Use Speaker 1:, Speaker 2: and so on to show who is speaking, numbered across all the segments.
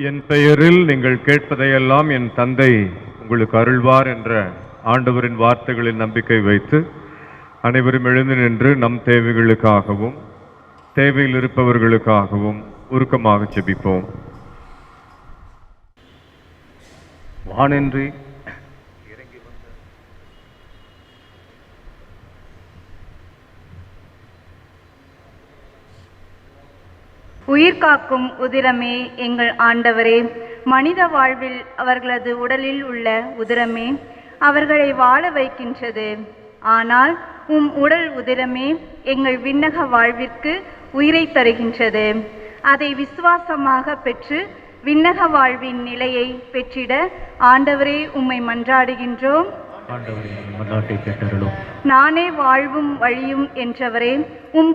Speaker 1: என் பெயரில் நீங்கள் கேட்பதையெல்லாம் என் தந்தை உங்களுக்கு அருள்வார் என்ற ஆண்டவரின் வார்த்தைகளில் நம்பிக்கை வைத்து அனைவரும் எழுந்து நின்று நம் தேவைகளுக்காகவும் தேவையில் இருப்பவர்களுக்காகவும் உருக்கமாக ஜெபிப்போம். வானின்றி
Speaker 2: உயிர் காக்கும் உதிரமே எங்கள் ஆண்டவரே, மனித வாழ்வில் அவர்களது உடலில் உள்ள உதிரமே அவர்களை வாழ வைக்கின்றது. ஆனால் உடல் உதிரமே எங்கள் விண்ணக வாழ்விற்கு உயிரை தருகின்றது. அதை விசுவாசமாக பெற்று விண்ணக வாழ்வின் நிலையை பெற்றிட ஆண்டவரே உம்மை மன்றாடுகின்றோம். நானே வாழ்வும் வழியும் என்றவரே,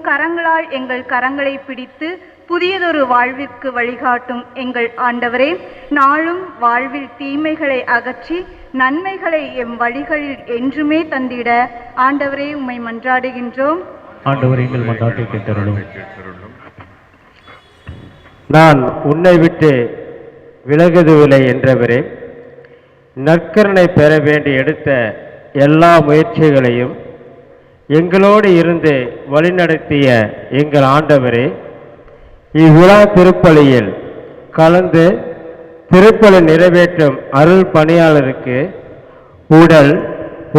Speaker 2: கரங்களால் எங்கள் கரங்களை பிடித்து புதியதொரு வாழ்விற்கு வழிகாட்டும் எங்கள் ஆண்டவரே, நாளும் வாழ்வில் தீமைகளை அகற்றி நன்மைகளை எம் வழிகளில் என்றுமே தந்திட ஆண்டவரே உம்மை மன்றாடுகின்றோம்.
Speaker 3: நான் உன்னை விட்டு விலகுவதில்லை என்றவரே, நற்கருணை பெற வேண்டி எடுத்த எல்லா முயற்சிகளையும் எங்களோடு இருந்து வழிநடத்திய எங்கள் ஆண்டவரே, இவ்விழா திருப்பலியில் கலந்து திருப்பலி நிறைவேற்றும் அருள் பணியாளருக்கு உடல்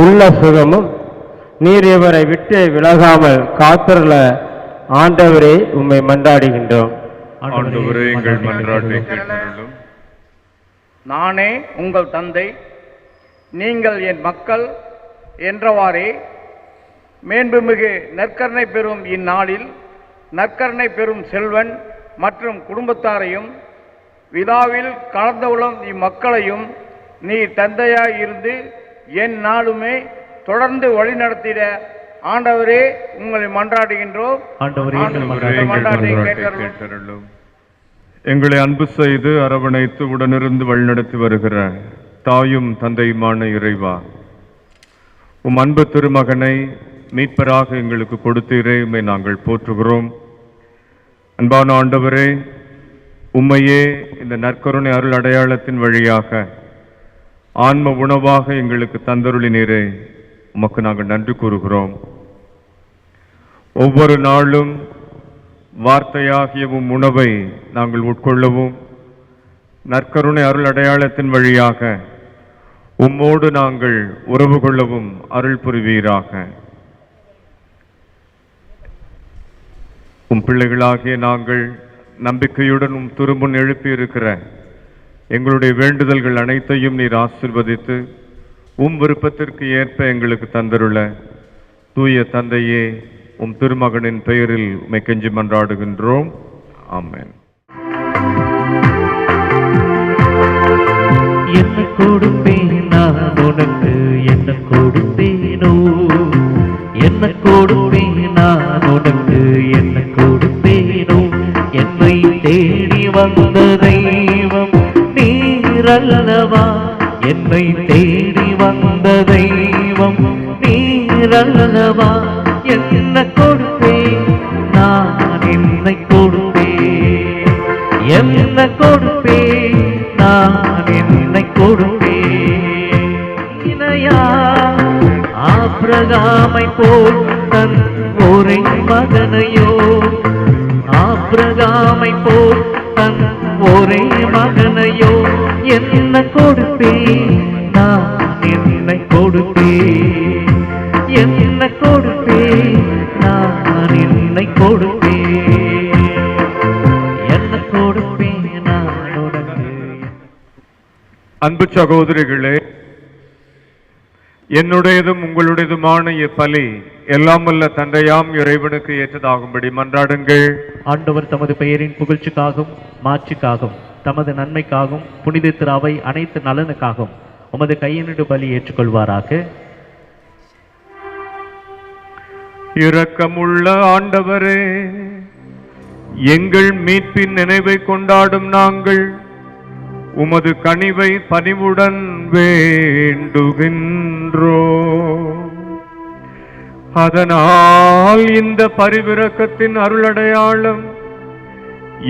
Speaker 3: உள்ள சுகமும் நீர் இவரை விட்டு விலகாமல் காத்துள்ள ஆண்டவரே உம்மை மன்றாடுகின்றோம்.
Speaker 4: நானே உங்கள் தந்தை, நீங்கள் என் மக்கள் என்றவாறே மேன்புமிகு நற்கருணை பெறும் இந்நாளில் நற்கருணை பெறும் செல்வன் மற்றும் குடும்பத்தாரையும் விழாவில் கலந்துள்ள இம்மக்களையும் நீ தந்தையாய் இருந்து என் நாளுமே தொடர்ந்து வழிநடத்திட ஆண்டவரே உங்களை மன்றாடுகின்றோம்.
Speaker 1: எங்களை அன்பு செய்து அரவணைத்து உடனிருந்து வழிநடத்தி வருகிற தாயும் தந்தையுமான இறைவா, உம் அன்பு திருமகனை மீட்பராக எங்களுக்கு கொடுத்தீரே, உம்மை நாங்கள் போற்றுகிறோம். அன்பான ஆண்டவரே, உம்மையே இந்த நற்கருணை அருள் அடையாளத்தின் வழியாக ஆன்ம உணவாக எங்களுக்கு தந்தருளினீரே, உமக்கு நாங்கள் நன்றி கூறுகிறோம். ஒவ்வொரு நாளும் வார்த்தையாகிய உம் உணவை நாங்கள் உட்கொள்ளவும் நற்கருணை அருள் அடையாளத்தின் வழியாக உம்மோடு நாங்கள் உறவு கொள்ளவும் அருள் புரிவீராக. உம் பிள்ளைகளாகிய நாங்கள் நம்பிக்கையுடன் உம் திருமுன் எழுப்பியிருக்கிற எங்களுடைய வேண்டுதல்கள் அனைத்தையும் நீர் ஆசீர்வதித்து உம் விருப்பத்திற்கு ஏற்ப எங்களுக்கு தந்தருள தூய தந்தையே, உம் திருமகனின் பெயரில் உம்மை கெஞ்சி மன்றாடுகின்றோம். ஆமென்.
Speaker 5: என்ன கொடுப்பேன் நான் உனக்கு, என்ன கொடுப்பேனோ, என்ன கொடுப்பேன் நான் உனக்கு, என்ன கொடுப்பேனோ. என்னை தேடி வந்த தெய்வம் நீரல்லவா, என்னை தேடி வந்த தெய்வம் நீரல்லவா. என்ன கொடுப்பேன் நான், என்னை கொடுப்பேன், என்ன கொடுப்பேன் நான், என்னை கொடுப்பேன். இணையா ஆபிரகாமை போல் தன் ஒரே மகனையோ, ஆபிரகாமை போல் தன் ஒரே மகனையோ. என்ன கொடுப்பேன் நான், என்னை கொடுப்பேன், என்ன கொடுப்பேன் நான், என்னை கொடுப்பேன், என்ன கொடுப்பேன் நான் உனக்கு.
Speaker 1: அன்பு சகோதரிகளே, என்னுடையதும் உங்களுடையதுமான இப்பலி எல்லாம் வல்ல தந்தையாம் இறைவனுக்கு ஏற்றதாகும்படி மன்றாடுங்கள்.
Speaker 5: ஆண்டவர் தமது பெயரின் புகழ்ச்சிக்காகவும் மாட்சிக்காகவும் தமது நன்மைக்காகவும் புனித திரு அவை அனைத்து நலனுக்காகவும் உமது கையினடு பலி ஏற்றுக்கொள்வாராக.
Speaker 1: இரக்கமுள்ள ஆண்டவரே, எங்கள் மீட்பின் நினைவை கொண்டாடும் நாங்கள் உமது கனிவை பணிவுடன் வேண்டுகின்றோம். அதனால் இந்த பரிவிரக்கத்தின் அருளடையாளம்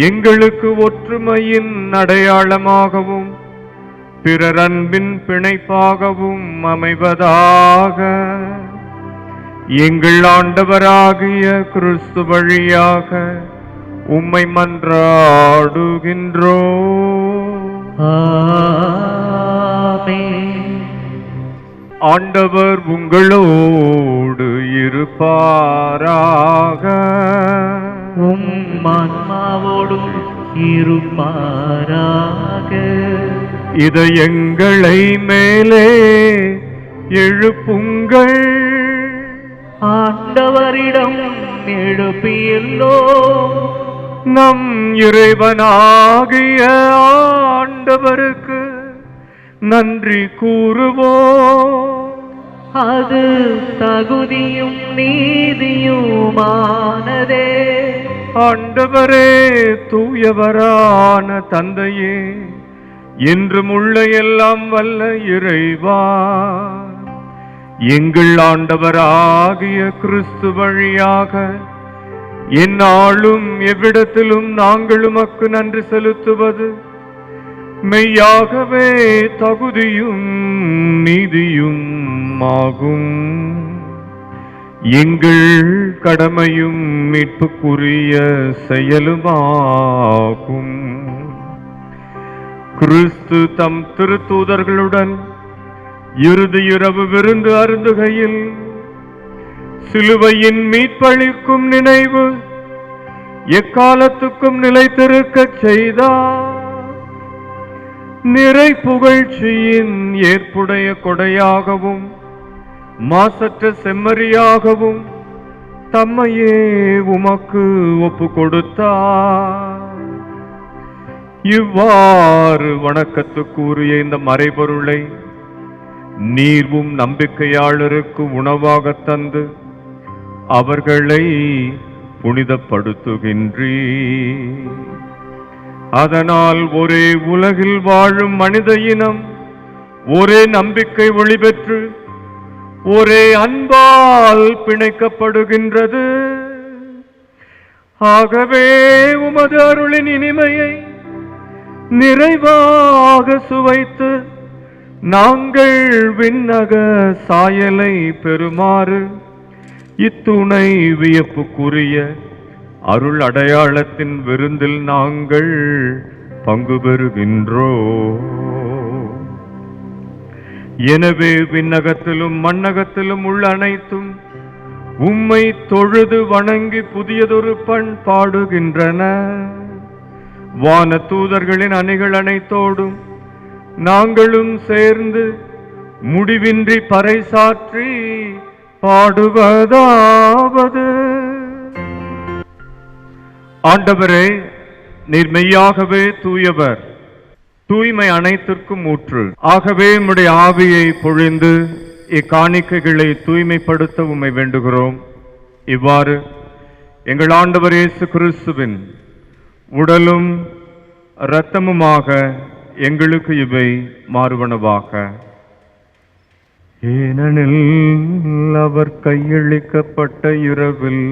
Speaker 1: எங்களுக்கு ஒற்றுமையின் அடையாளமாகவும் பிறர் அன்பின் பிணைப்பாகவும் அமைவதாக. எங்கள் ஆண்டவராகிய கிறிஸ்து வழியாக உம்மை மன்றாடுகின்றோம்.
Speaker 5: ஆமென்.
Speaker 1: ஆண்டவர் உங்களோடு இருப்பாராக.
Speaker 5: உம் ஆன்மாவோடும் இருப்பாராக.
Speaker 1: இதயங்களை மேலே எழுப்புங்கள்.
Speaker 5: ஆண்டவரிடம் எழுப்பியுள்ளோ
Speaker 1: நம் இறைவனாகிய ஆண்டவருக்கு நன்றி கூறுவோம்.
Speaker 5: அது தகுதியும் நீதியுமானதே.
Speaker 1: ஆண்டவரே, தூயவரான தந்தையே, என்றும் உள்ள எல்லாம் வல்ல இறைவா, எங்கள் ஆண்டவராகிய கிறிஸ்து வழியாக எந்நாளும் எவ்விடத்திலும் நாங்கள் உமக்கு நன்றி செலுத்துவது மெய்யாகவே தகுதியும் நீதியும் ஆகும். எங்கள் கடமையும் மீட்புக்குரிய செயலுமாகும். கிறிஸ்து தம் திருத்தூதர்களுடன் இறுதி இரவு விருந்து அருந்துகையில் சிலுவையின் மீட்பளிக்கும் நினைவு எக்காலத்துக்கும் நிலைத்திருக்கச் செய்தார். நிறை புகழ்ச்சியின் ஏற்புடைய கொடையாகவும் மாசற்ற செம்மறியாகவும் தம்மையே உமக்கு ஒப்பு கொடுத்தார். இவ்வாறு வணக்கத்துக்குரிய இந்த மறைபொருளை நீர்வும் நம்பிக்கையாளருக்கு உணவாக தந்து அவர்களை புனிதப்படுத்துகின்றீர். அதனால் ஒரே உலகில் வாழும் மனித இனம் ஒரே நம்பிக்கை ஒளி பெற்று ஒரே அன்பால் பிணைக்கப்படுகின்றது. ஆகவே உமது அருளின் இனிமையை நிறைவாக சுவைத்து நாங்கள் விண்ணக சாயலை பெறுமாறு இத்துணை வியப்புக்குரிய அருள் அடையாளத்தின் விருந்தில் நாங்கள் பங்கு பெறுகின்றோம். எனவே விண்ணகத்திலும் மண்ணகத்திலும் உள்ள அனைத்தும் உம்மை தொழுது வணங்கி புதியதொரு பண் பாடுகின்றன. வான தூதர்களின் அணிகள் அனைத்தோடும் நாங்களும் சேர்ந்து முடிவின்றி பறைசாற்றி பாடுவதாவது: ஆண்டவரே, நீர் மெய்யாகவே தூயவர், தூய்மை அனைத்திற்கும் ஊற்று. ஆகவே உம்முடைய ஆவியை பொழிந்து இக்காணிக்கைகளை தூய்மைப்படுத்த உம்மை வேண்டுகிறோம். இவ்வாறு எங்கள் ஆண்டவர் இயேசு கிறிஸ்துவின் உடலும் இரத்தமுமாக எங்களுக்கு இவை மாறுவனவாக. ஏனெனில் அவர் கையளிக்கப்பட்ட இரவில்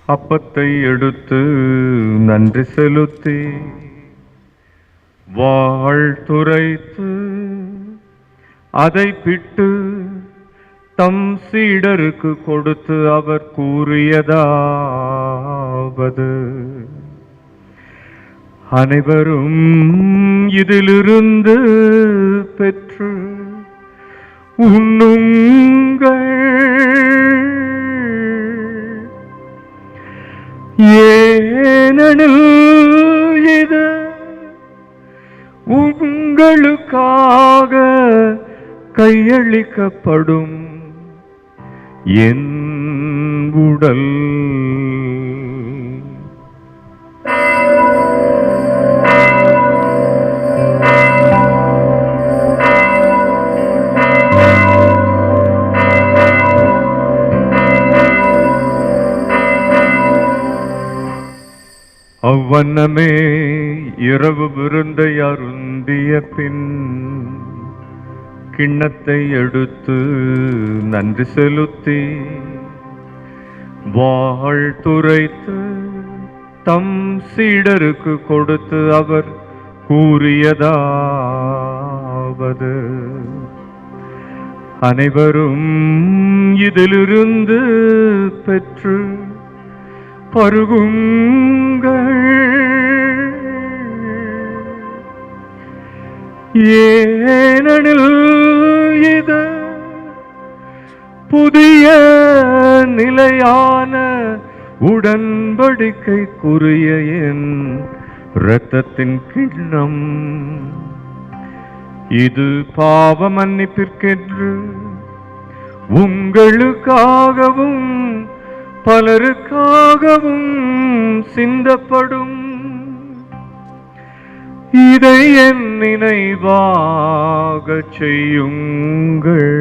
Speaker 1: அப்பத்தை எடுத்து நன்றி செலுத்தி வாழ்த்துரைத்து அதை பிட்டு தம் சீடருக்கு கொடுத்து அவர் கூறியதாவது: அனைவரும் இதிலிருந்து பெற்று உண்ணுங்கள். ஏனெனில் இது உங்களுக்காக கையளிக்கப்படும் என் உடல். அவ்வண்ணமே இரவு விருந்தை அருந்திய பின் கிண்ணத்தை எடுத்து நன்றி செலுத்தி வாழ்த்துரைத்து தம் சீடருக்கு கொடுத்து அவர் கூறியதாவது: அனைவரும் இதிலிருந்து பெற்று பருகுங்கள். ஏனெனில் இது புதிய நிலையான உடன்படிக்கைக்குரிய என் இரத்தத்தின் கிண்ணம். இது பாவ மன்னிப்பிற்கென்று உங்களுக்காகவும் பலருக்காகவும் சிந்தப்படும். இதை என் நினைவாக செய்யுங்கள்.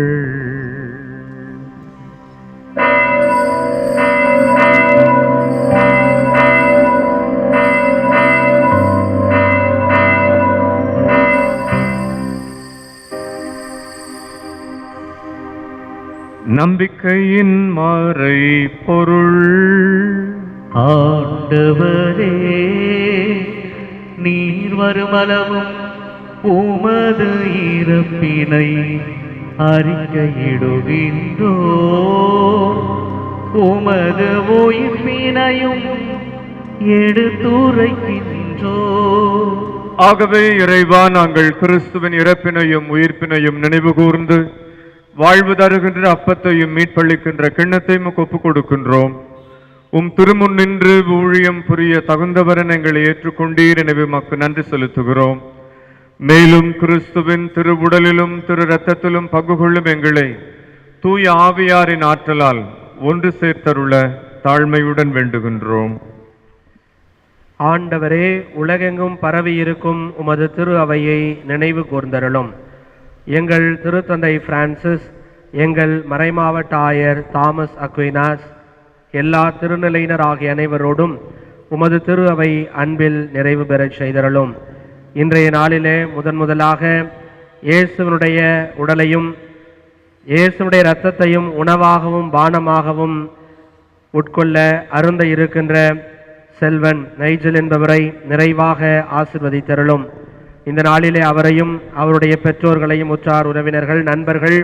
Speaker 1: நம்பிக்கையின் மறை பொருள்.
Speaker 5: ஆண்டவரே, நீர் வருமளவும் உமது இறப்பினை அறிக்கையிடுகின்றோ, உமது உயிர்ப்பினையும் எடுத்துரைக்கின்றோ.
Speaker 1: ஆகவே இறைவா, நாங்கள் கிறிஸ்துவின் இறப்பினையும் உயிர்ப்பினையும் நினைவு கூர்ந்து வாழ்வு தருகின்ற அப்பத்தையும் மீட்பளிக்கின்ற கிண்ணத்தையும் ஒப்புக் கொடுக்கின்றோம். உம் திருமுன் நின்று ஊழியம் புரிய தகுந்தவரன் எங்களை ஏற்றுக்கொண்டீர். எனவே உமக்கு நன்றி செலுத்துகிறோம். மேலும் கிறிஸ்துவின் திரு உடலிலும் திரு இரத்தத்திலும் பங்கு கொள்ளும் எங்களை தூய ஆவியாரின் ஆற்றலால் ஒன்று சேர்த்தருள தாழ்மையுடன் வேண்டுகின்றோம்.
Speaker 3: ஆண்டவரே, உலகெங்கும் பரவியிருக்கும் உமது திரு அவையை நினைவு கூர்ந்தருளும். எங்கள் திருத்தந்தை பிரான்சிஸ், எங்கள் மறைமாவட்ட ஆயர் தாமஸ் அக்வினாஸ், எல்லா திருநிலையினர் ஆகிய அனைவரோடும் உமது திரு அவை அன்பில் நிறைவு பெறச் செய்தருளும். இன்றைய நாளிலே முதலாக இயேசுவினுடைய உடலையும் இயேசுனுடைய இரத்தத்தையும் உணவாகவும் பானமாகவும் உட்கொள்ள அருந்த இருக்கின்ற செல்வன் நைஜல் என்பவரை நிறைவாக ஆசிர்வதித்தருளும். இந்த நாளிலே அவரையும் அவருடைய பெற்றோர்களையும் உற்றார் உறவினர்கள் நண்பர்கள்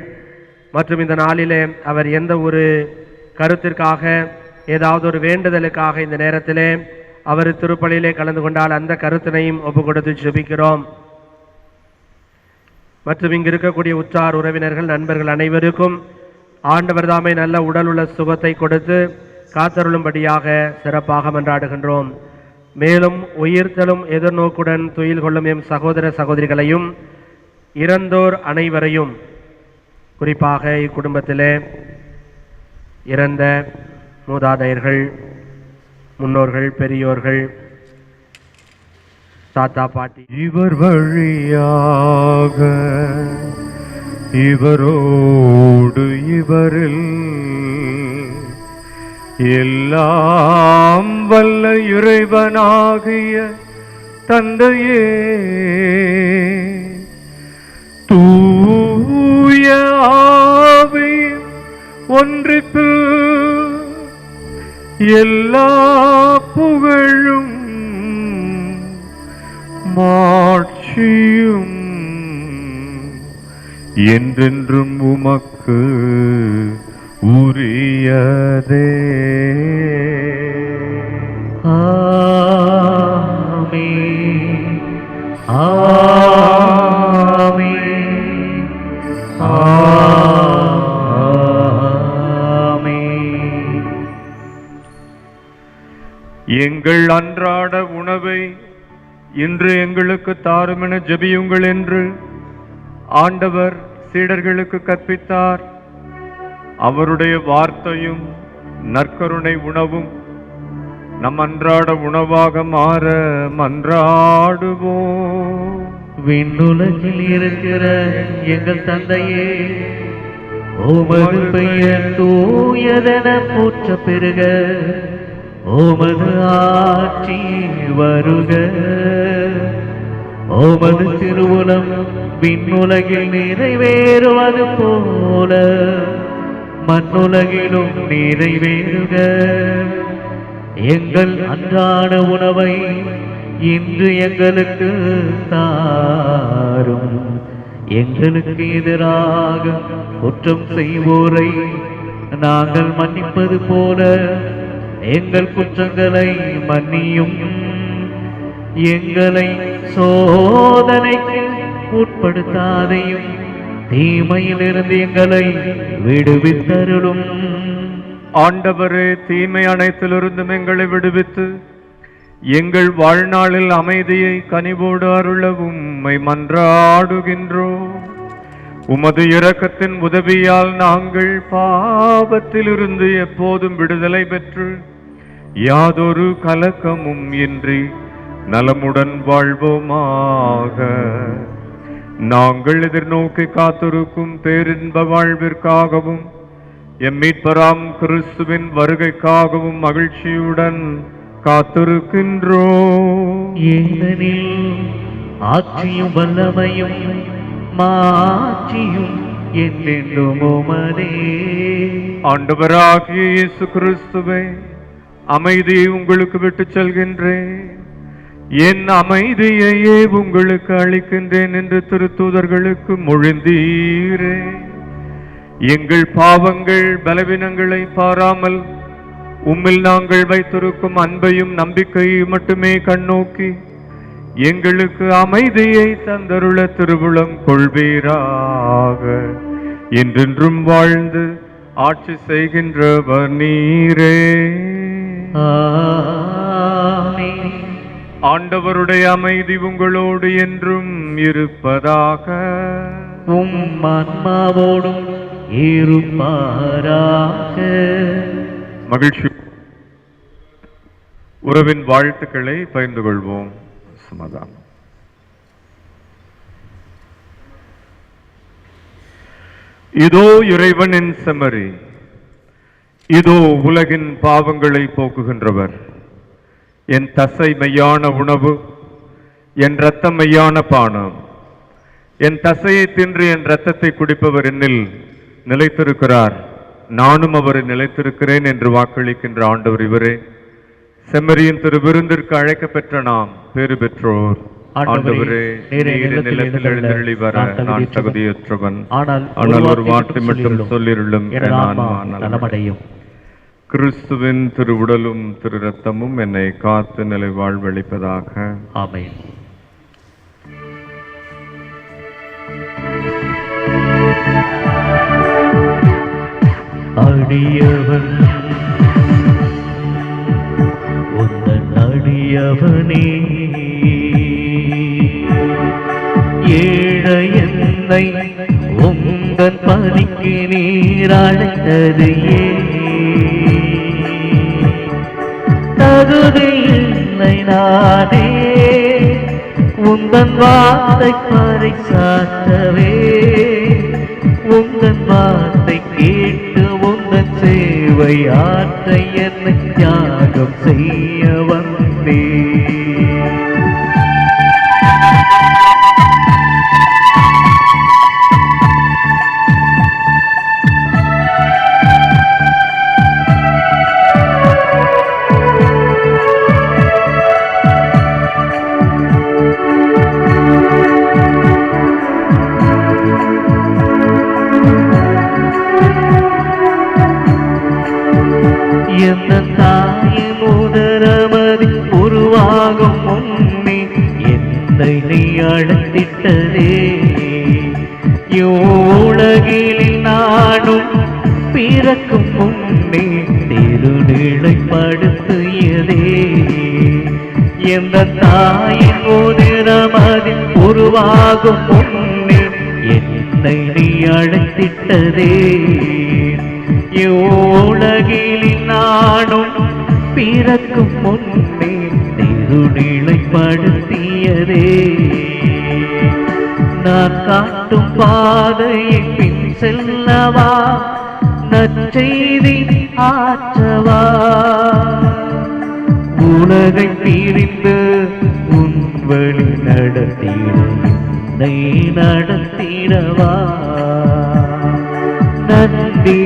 Speaker 3: மற்றும் இந்த நாளிலே அவர் எந்த ஒரு கருத்திற்காக ஏதாவது ஒரு வேண்டுதலுக்காக இந்த நேரத்திலே அவர் திருப்பலியிலே கலந்து கொண்டால் அந்த கருத்தினையும் ஒப்பு கொடுத்து ஜெபிக்கிறோம். மற்றும் இங்கு இருக்கக்கூடிய உற்றார் உறவினர்கள் நண்பர்கள் அனைவருக்கும் ஆண்டவர் தாமே நல்ல உடல் உள்ள சுகத்தை கொடுத்து காத்தருளும்படியாக சிறப்பாக மன்றாடுகின்றோம். மேலும் உயிர்த்தலும் எதிர்நோக்குடன் துயில் கொள்ளும் எம் சகோதர சகோதரிகளையும் இறந்தோர் அனைவரையும், குறிப்பாக இக்குடும்பத்திலே இறந்த மூதாதையர்கள், முன்னோர்கள், பெரியோர்கள், தாத்தா பாட்டி,
Speaker 1: இவர் வழியாக இவரோடு இவரில் எல்லாம் வல்ல இறைவனாகிய தந்தையே, தூய ஆவி ஒன்றிப்பு எல்லா புகழும் மாட்சியும் என்றென்றும் உமக்கு உரியதே.
Speaker 5: ஆமென். ஆமென். ஆமென்.
Speaker 1: எங்கள் அன்றாட உணவை இன்று எங்களுக்கு தாரும் என ஜெபியுங்கள் என்று ஆண்டவர் சீடர்களுக்கு கற்பித்தார். அவருடைய வார்த்தையும் நற்கருணை உணவும் நம் அன்றாட உணவாக மாற மன்றாடுவோம்.
Speaker 5: விண்ணுலகில் இருக்கிற எங்கள் தந்தையே, உமது பெயர் தூயதென போற்ற பெறுக. உமது ஆட்சி வருக. உமது திருவுளம் விண்ணுலகில் நிறைவேறுவது போல மண்ணுலகிலும் நிறைவேறுக. எங்கள் அன்றாட உணவை இன்று எங்களுக்கு தாரும். எங்களுக்கு எதிராக குற்றம் செய்வோரை நாங்கள் மன்னிப்பது போல எங்கள் குற்றங்களை மன்னியும். எங்களை சோதனைக்கு உட்படுத்தாதையும் தீமையிலிருந்து எங்களை விடுவித்தருளும்.
Speaker 1: ஆண்டவரே, தீமை அனைத்திலிருந்தும் எங்களை விடுவித்து எங்கள் வாழ்நாளில் அமைதியை கனிவோடு அருள உம்மை மன்றாடுகின்றோம். உமது இரக்கத்தின் உதவியால் நாங்கள் பாவத்திலிருந்து எப்போதும் விடுதலை பெற்று யாதொரு கலக்கமும் இன்றி நலமுடன் வாழ்வோமாக. நாங்கள் எதிர்நோக்கி காத்திருக்கும் பேரின்ப வாழ்விற்காகவும் எம் மீட்பராம் கிறிஸ்துவின் வருகைக்காகவும் மகிழ்ச்சியுடன் காத்திருக்கின்றோம்.
Speaker 5: ஏனெனில் ஆட்சியும் வல்லமையும் மாட்சியும் என்றென்றும் உமதே.
Speaker 1: ஆண்டவராகிய இயேசு கிறிஸ்துவே, அமைதியை உங்களுக்கு விட்டுச் செல்கின்றேன், என் அமைதியையே உங்களுக்கு அளிக்கின்றேன் என்று திருத்தூதர்களுக்கு மொழிந்தீரே. எங்கள் பாவங்கள் பலவீனங்களை பாராமல் உம்மில் நாங்கள் வைத்திருக்கும் அன்பையும் நம்பிக்கையை மட்டுமே கண்ணோக்கி எங்களுக்கு அமைதியை தந்தருள திருவுளம் கொள்வீராக. என்றென்றும் வாழ்ந்து ஆட்சி செய்கின்றவர் நீரே.
Speaker 5: ஆமென்.
Speaker 1: ஆண்டவருடைய அமைதி உங்களோடு என்றும் இருப்பதாக.
Speaker 5: உம் ஆன்மாவோடும் இருப்பாராக.
Speaker 1: மகிழ்ச்சி உறவின் வாழ்த்துக்களை பகிர்ந்து கொள்வோம். சமாதானம். இதோ இறைவனின் செம்மறி, இதோ உலகின் பாவங்களை போக்குகின்றவர். என் தசை மெய்யான உணவு, என் இரத்தம் மெய்யான பானம். என் தசையை தின்று என் இரத்தத்தை குடிப்பவர் என்னில் நிலைத்திருக்கிறார், நானும் அவரை நிலைத்திருக்கிறேன் என்று வாக்களிக்கின்ற ஆண்டவர் இவரே. செம்மறியின் திரு விருந்திற்கு அழைக்க பெற்ற நாம் பேறு பெற்றோர். ஆண்டவரே, நீர் நிலத்தில் எழுந்தருளி வர நான் தகுதியற்றவன், ஆனால் ஒரு வார்த்தை மட்டும் சொல்லிருளும், நலமடையும். கிறிஸ்துவின் திரு உடலும் திரு ரத்தமும் என்னை காத்து நிலை வாழ்வளிப்பதாக.
Speaker 5: ஆமென். அடியவன் உந்தன் அடியவனே, ஏழை என்னை உந்தன் பணிக்கு நீர் அழைத்தது தகுதியில்லை நானே உந்தன் வார்த்தை பறைசாற்றவே. உந்தன் வார்த்தை கேட்டு உந்தன் சேவை ஆற்ற என்னை தியாகம் செய்ய வந்தே. எந்த தாயின் உதரமதி உருவாகும் முன்னே என்னை நீ அழைத்திட்டதே. உலகில் நானும் பிறக்கும் முன்னே திருநிலைப்படுத்தியதே. எந்த தாயின் உதரமதி உருவாகும் முன்னே என்னை நீ அழைத்திட்டதே. உலகில் நானும் பிறக்கும் முன்னே திருநிலைப்படுத்தியதே. நான் காட்டும் பாதையை பின் செல்லவா, நற்செய்தி ஆற்றவா. உலகை பிரிந்து உன் வழி நடத்திட என்னை நடத்திடவா. நன்றி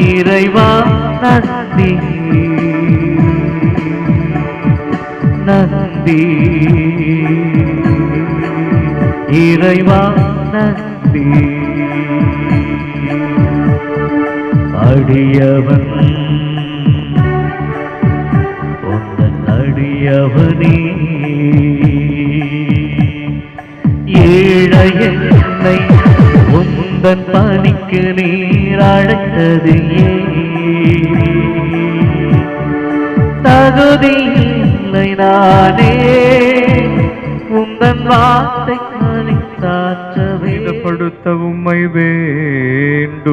Speaker 5: இறைவா நன்றி நன்றி இறைவா நன்றி அடியவன் உந்தன் அடியவனே ஏழை என்னை உந்தன் பணிக்கு நீர் அழைத்தது தகுதியில்லை நானே உந்தன் வார்த்தை சாற்றவே
Speaker 1: படுத்த உம்மை வேண்டுகின்றோ.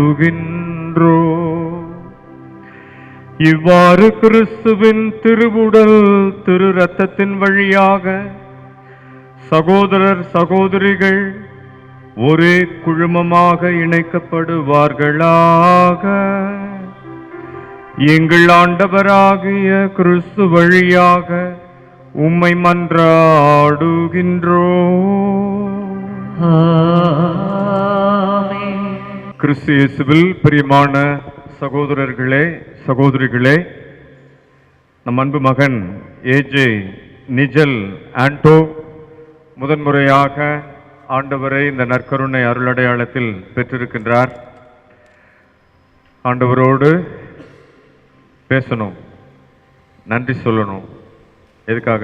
Speaker 1: இவ்வாறு கிறிஸ்துவின் திருவுடல் திரு இரத்தத்தின் வழியாக சகோதரர் சகோதரிகள் ஒரே குழுமமாக இணைக்கப்படுவார்களாக. எங்கள் ஆண்டவராகிய கிறிஸ்து வழியாக உம்மை மன்றாடுகின்றோ. கிறிஸ்து இயேசுவில் பிரியமான சகோதரர்களே சகோதரிகளே, நம் அன்பு மகன் ஏஜே நிஜல் ஆண்டோ முதன்முறையாக ஆண்டவரை இந்த நற்கருணை அருளடையாளத்தில் பெற்றிருக்கின்றார். ஆண்டவரோடு பேசணும், நன்றி சொல்லணும். எதுக்காக?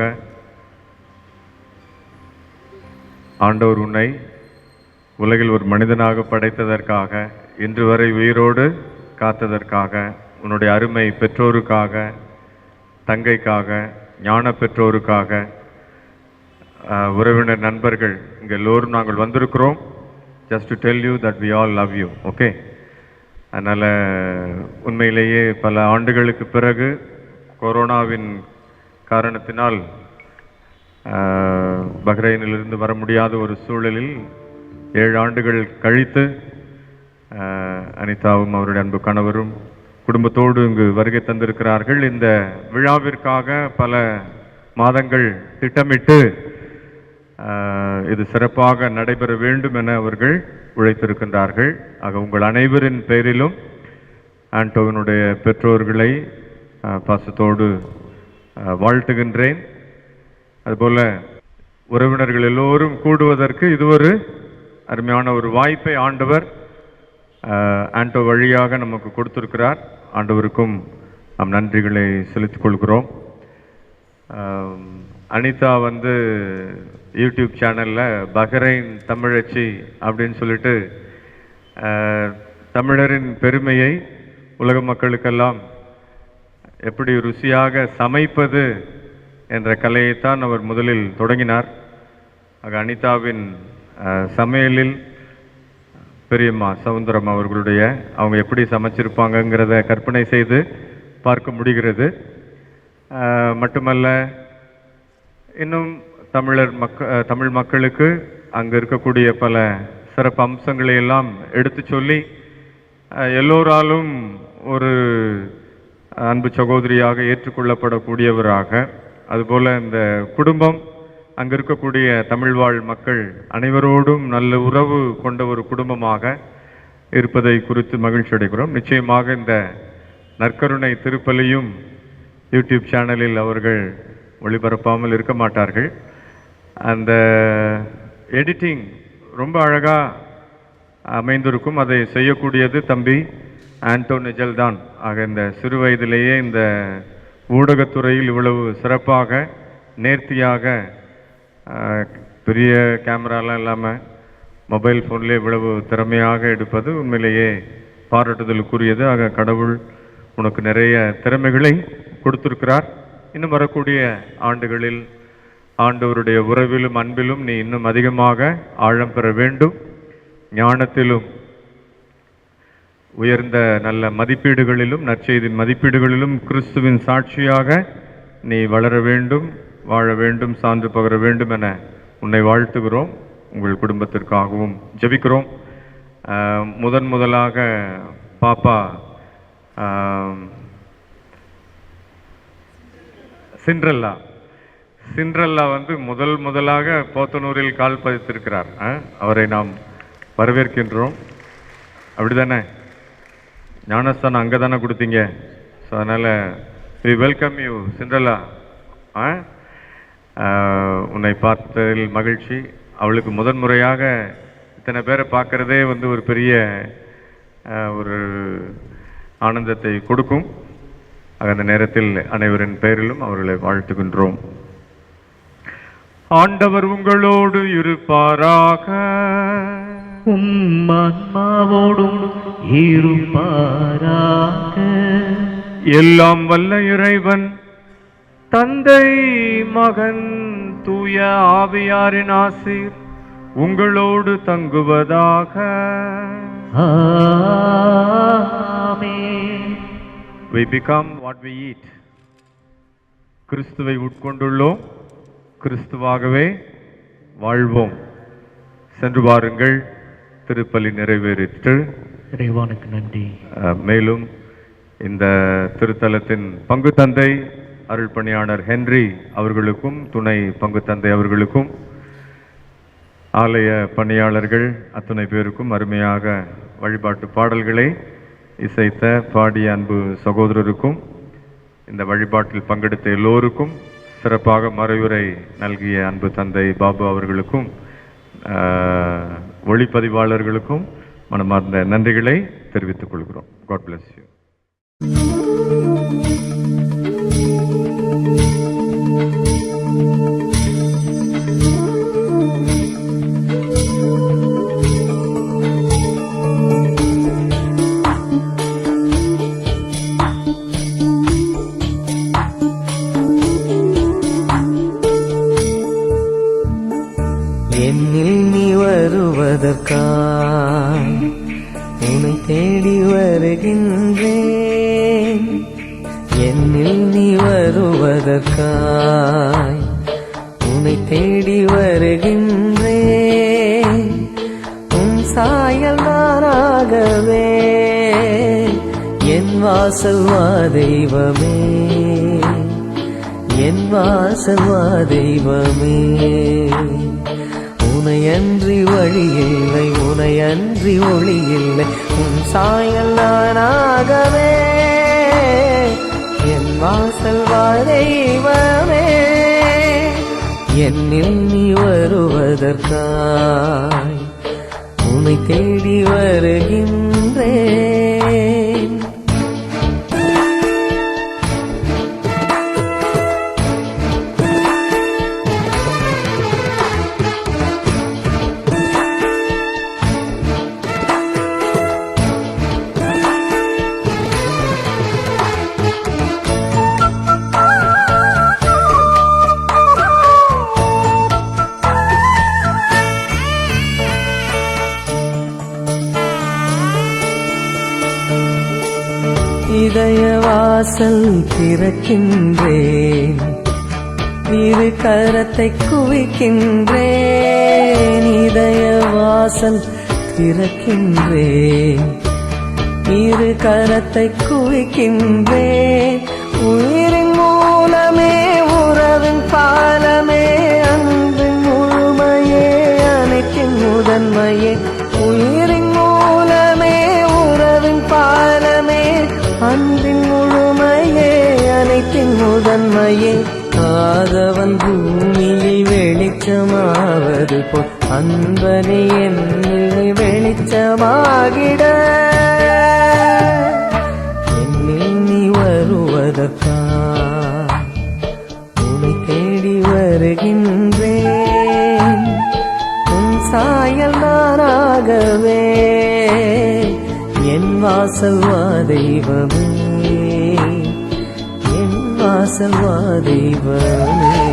Speaker 1: ஆண்டவர் உன்னை உலகில் ஒரு மனிதனாக படைத்ததற்காக, இன்று வரை உயிரோடு காத்ததற்காக, உன்னுடைய அருமை பெற்றோருக்காக, தங்கைக்காக, ஞான பெற்றோருக்காக, உறவினர் நண்பர்கள் இங்கே எல்லோரும் நாங்கள் வந்திருக்கிறோம். Just to tell you that we all love you. Okay. அதனால் உண்மையிலேயே பல ஆண்டுகளுக்கு பிறகு கொரோனாவின் காரணத்தினால் பஹ்ரைனிலிருந்து வர முடியாத ஒரு சூழலில் 7 ஆண்டுகள் கழித்து அனிதாவும் அவருடைய அன்பு கணவரும் குடும்பத்தோடு இங்கு வருகை தந்திருக்கிறார்கள். இந்த விழாவிற்காக பல மாதங்கள் திட்டமிட்டு இது சிறப்பாக நடைபெற வேண்டும் என அவர்கள் உழைத்திருக்கின்றார்கள். ஆக உங்கள் அனைவரின் பெயரிலும் ஆண்டோவினுடைய பெற்றோர்களை பாசத்தோடு வாழ்த்துகின்றேன். அதுபோல உறவினர்கள் எல்லோரும் கூடுவதற்கு இது ஒரு அருமையான ஒரு வாய்ப்பை ஆண்டவர் ஆண்டோ வழியாக நமக்கு கொடுத்திருக்கிறார். ஆண்டவருக்கும் நாம் நன்றிகளை செலுத்திக் கொள்கிறோம். அனிதா யூடியூப் சேனலில் பஹ்ரைன் தமிழச்சி அப்படின்னு சொல்லிட்டு தமிழரின் பெருமையை உலக மக்களுக்கெல்லாம் எப்படி ருசியாக சமைப்பது என்ற கலையைத்தான் அவர் முதலில் தொடங்கினார். ஆக அனிதாவின் சமையலில் பெரியம்மா சவுந்தரம் அவர்களுடைய அவங்க எப்படி சமைச்சிருப்பாங்கங்கிறத கற்பனை செய்து பார்க்க முடிகிறது. மட்டுமல்ல, இன்னும் தமிழ் மக்களுக்கு அங்கே இருக்கக்கூடிய பல சிறப்பு அம்சங்களை எல்லாம் எடுத்து சொல்லி எல்லோராலும் ஒரு அன்பு சகோதரியாக ஏற்றுக்கொள்ளப்படக்கூடியவராக, அதுபோல இந்த குடும்பம் அங்கே இருக்கக்கூடிய தமிழ்வாழ் மக்கள் அனைவரோடும் நல்ல உறவு கொண்ட ஒரு குடும்பமாக இருப்பதை குறித்து மகிழ்ச்சி அடைகிறோம். நிச்சயமாக இந்த நற்கருணை திருப்பலியும் யூடியூப் சேனலில் அவர்கள் ஒளிபரப்பாமல் இருக்க மாட்டார்கள். அந்த எடிட்டிங் ரொம்ப அழகாக அமைந்திருக்கும். அதை செய்யக்கூடியது தம்பி ஆண்டோ நிஜல் தான். ஆக இந்த சிறு வயதிலேயே இந்த ஊடகத்துறையில் இவ்வளவு சிறப்பாக நேர்த்தியாக பெரிய கேமராலாம் இல்லாமல் மொபைல் ஃபோன்லேயே இவ்வளவு திறமையாக எடுப்பது உண்மையிலேயே பாராட்டுதலுக்குரியது. ஆக கடவுள் உனக்கு நிறைய திறமைகளை கொடுத்திருக்கிறார். இன்னும் வரக்கூடிய ஆண்டுகளில் ஆண்டவருடைய உறவிலும் அன்பிலும் நீ இன்னும் அதிகமாக ஆழம் பெற வேண்டும். ஞானத்திலும் உயர்ந்த நல்ல மதிப்பீடுகளிலும் நற்செய்தியின் மதிப்பீடுகளிலும் கிறிஸ்துவின் சாட்சியாக நீ வளர வேண்டும், வாழ வேண்டும், சான்று பகர வேண்டும் என உன்னை வாழ்த்துகிறோம். உங்கள் குடும்பத்திற்காகவும் ஜெபிக்கிறோம். முதலாக பாப்பா சிண்ட்ரெல்லா முதலாக போத்தனூரில் கால் பதித்திருக்கிறார். அவரை நாம் வரவேற்கின்றோம். அப்படிதானே? ஞானஸ்தானம் அங்கே தானே கொடுத்தீங்க. ஸோ அதனால் we welcome you சிண்ட்ரெல்லா. உன்னை பார்த்ததில் மகிழ்ச்சி. அவளுக்கு முதன்முறையாக இத்தனை பேரை பார்க்குறதே வந்து ஒரு பெரிய ஒரு ஆனந்தத்தை கொடுக்கும். அந்த நேரத்தில் அனைவரின் பெயரிலும் அவர்களை வாழ்த்துகின்றோம். ஆண்டவர் உங்களோடு இருப்பாராக.
Speaker 5: ஆன்மாவோடும் இருப்பாராக.
Speaker 1: எல்லாம் வல்ல இறைவன் தந்தை, மகன், தூய ஆவியாரின் ஆசீர் உங்களோடு தங்குவதாக.
Speaker 5: ஆமென்.
Speaker 1: We become what we eat. கிறிஸ்துவை உட்கொண்டுள்ளோம், கிறிஸ்துவாகவே வாழ்வோம். சென்று வாருங்கள், திருப்பலி நிறைவேறிற்று.
Speaker 5: இறைவனுக்கு நன்றி.
Speaker 1: மேலும் இந்த திருத்தலத்தின் பங்கு தந்தை அருள் பணியாளர் ஹென்றி அவர்களுக்கும் துணை பங்கு தந்தை அவர்களுக்கும் ஆலய பணியாளர்கள் அத்துணை பேருக்கும் அருமையாக வழிபாட்டு பாடல்களை இசைத்த பாடிய அன்பு சகோதரருக்கும் இந்த வழிபாட்டில் பங்கெடுத்த எல்லோருக்கும் சிறப்பாக மறைவுரை நல்கிய அன்பு தந்தை பாபு அவர்களுக்கும் ஒளிப்பதிவாளர்களுக்கும் மனமார்ந்த நன்றிகளை தெரிவித்துக் கொள்கிறோம். God bless you.
Speaker 6: என்னில் நீ வருவதற்காய் உன்னை தேடி வருகின்றேன். என்னில் நீ வருவதற்காய் உன்னை தேடி வருகின்றேன். உன் சாயல் நானாகவே என் வாசல் வா தெய்வமே, என் வாசல் வா தெய்வமே. உனையன்றி வழி இல்லை, உனையன்றி ஒளி இல்லை, உன் சாயல் நானாகவே என் வாசல் வா தெய்வமே. என்னில் நீ வருவதற்காய் உன்னை தேடி வருகின்றேன். இதய வாசல் திறக்கின்றேன், இரு கரத்தை குவிக்கின்றேன். இதய வாசல் திறக்கின்றேன், இரு கரத்தை குவிக்கின்றேன். உயிரின் மூலமே, உறவின் பாலமே, அன்பின் முழுமையே, அனைத்தின் முதன்மையே. உயிரின் மூலமே, உறவின் பாலமே, அன்பின் முழுமையே, அனைத்தின் முதன்மையே. ஆதவன் பூமியில் வெளிச்சமாவது போல் அன்பனே என்னில் வெளிச்சமாகிட. என்னில் நீ வருவதற்காய் உன்னை தேடி வருகின்றேன். உன் சாயல் நானாகவே என் வாசல் வா தெய்வமே, என் வாசல் வா தெய்வமே.